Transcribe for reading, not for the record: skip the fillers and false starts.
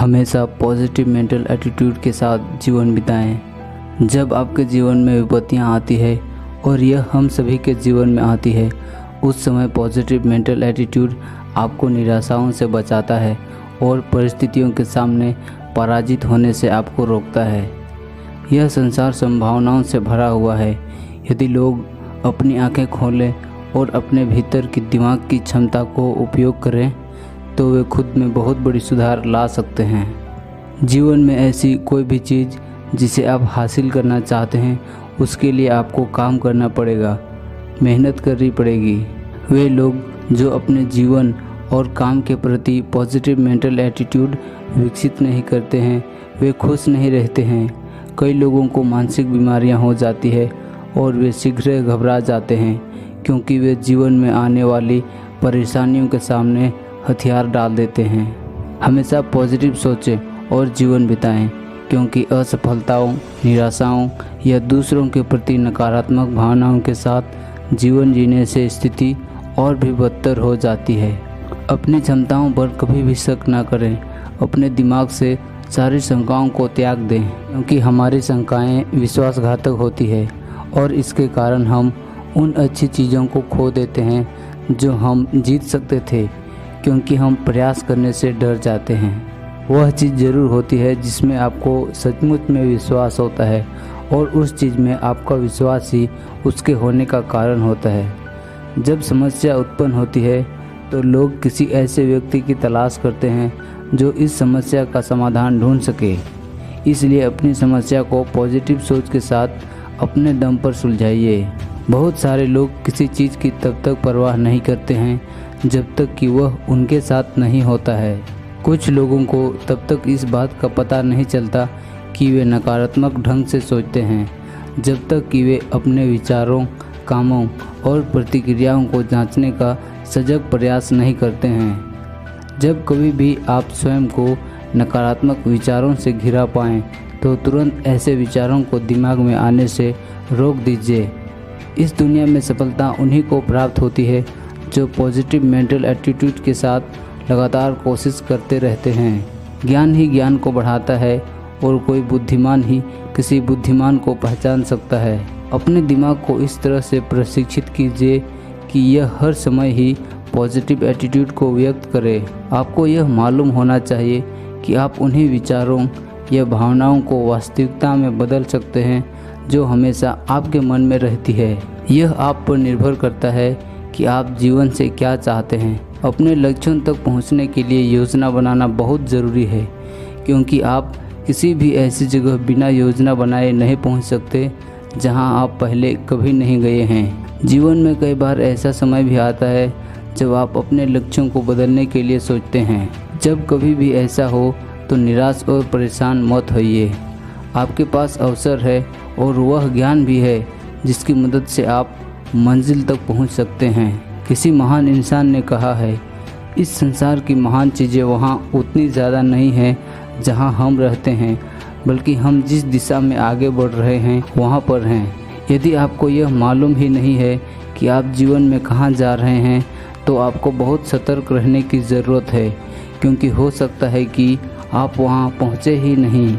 हमेशा positive mental attitude के साथ जीवन बिताएं। जब आपके जीवन में विपत्तियां आती है और यह हम सभी के जीवन में आती है, उस समय पॉजिटिव मेंटल एटीट्यूड आपको निराशाओं से बचाता है और परिस्थितियों के सामने पराजित होने से आपको रोकता है। यह संसार संभावनाओं से भरा हुआ है। यदि लोग अपनी आंखें खोलें और अपने भीतर की दिमाग की क्षमता को उपयोग करें तो वे खुद में बहुत बड़ी सुधार ला सकते हैं। जीवन में ऐसी कोई भी चीज़ जिसे आप हासिल करना चाहते हैं, उसके लिए आपको काम करना पड़ेगा, मेहनत करनी पड़ेगी। वे लोग जो अपने जीवन और काम के प्रति पॉजिटिव मेंटल एटीट्यूड विकसित नहीं करते हैं, वे खुश नहीं रहते हैं। कई लोगों को मानसिक बीमारियां हो जाती है और वे शीघ्र घबरा जाते हैं क्योंकि वे जीवन में आने वाली परेशानियों के सामने हथियार डाल देते हैं। हमेशा पॉजिटिव सोचें और जीवन बिताएं, क्योंकि असफलताओं, निराशाओं या दूसरों के प्रति नकारात्मक भावनाओं के साथ जीवन जीने से स्थिति और भी बदतर हो जाती है। अपनी क्षमताओं पर कभी भी शक ना करें। अपने दिमाग से सारी शंकाओं को त्याग दें, क्योंकि हमारी शंकाएं विश्वासघातक होती है और इसके कारण हम उन अच्छी चीज़ों को खो देते हैं जो हम जीत सकते थे, क्योंकि हम प्रयास करने से डर जाते हैं। वह चीज़ ज़रूर होती है जिसमें आपको सचमुच में विश्वास होता है और उस चीज़ में आपका विश्वास ही उसके होने का कारण होता है। जब समस्या उत्पन्न होती है तो लोग किसी ऐसे व्यक्ति की तलाश करते हैं जो इस समस्या का समाधान ढूंढ सके। इसलिए अपनी समस्या को पॉजिटिव सोच के साथ अपने दम पर सुलझाइए। बहुत सारे लोग किसी चीज़ की तब तक परवाह नहीं करते हैं जब तक कि वह उनके साथ नहीं होता है। कुछ लोगों को तब तक इस बात का पता नहीं चलता कि वे नकारात्मक ढंग से सोचते हैं, जब तक कि वे अपने विचारों, कामों और प्रतिक्रियाओं को जांचने का सजग प्रयास नहीं करते हैं। जब कभी भी आप स्वयं को नकारात्मक विचारों से घिरा पाएं तो तुरंत ऐसे विचारों को दिमाग में आने से रोक दीजिए। इस दुनिया में सफलता उन्हीं को प्राप्त होती है जो पॉजिटिव मेंटल एटीट्यूड के साथ लगातार कोशिश करते रहते हैं। ज्ञान ही ज्ञान को बढ़ाता है और कोई बुद्धिमान ही किसी बुद्धिमान को पहचान सकता है। अपने दिमाग को इस तरह से प्रशिक्षित कीजिए कि यह हर समय ही पॉजिटिव एटीट्यूड को व्यक्त करे। आपको यह मालूम होना चाहिए कि आप उन्हीं विचारों या भावनाओं को वास्तविकता में बदल सकते हैं जो हमेशा आपके मन में रहती है। यह आप पर निर्भर करता है कि आप जीवन से क्या चाहते हैं। अपने लक्ष्यों तक पहुंचने के लिए योजना बनाना बहुत ज़रूरी है, क्योंकि आप किसी भी ऐसी जगह बिना योजना बनाए नहीं पहुंच सकते जहां आप पहले कभी नहीं गए हैं। जीवन में कई बार ऐसा समय भी आता है जब आप अपने लक्ष्यों को बदलने के लिए सोचते हैं। जब कभी भी ऐसा हो तो निराश और परेशान मत होइए। आपके पास अवसर है और वह ज्ञान भी है जिसकी मदद से आप मंजिल तक पहुंच सकते हैं। किसी महान इंसान ने कहा है, इस संसार की महान चीज़ें वहां उतनी ज़्यादा नहीं हैं जहां हम रहते हैं, बल्कि हम जिस दिशा में आगे बढ़ रहे हैं वहां पर हैं। यदि आपको यह मालूम ही नहीं है कि आप जीवन में कहां जा रहे हैं तो आपको बहुत सतर्क रहने की ज़रूरत है, क्योंकि हो सकता है कि आप वहां पहुंचे ही नहीं।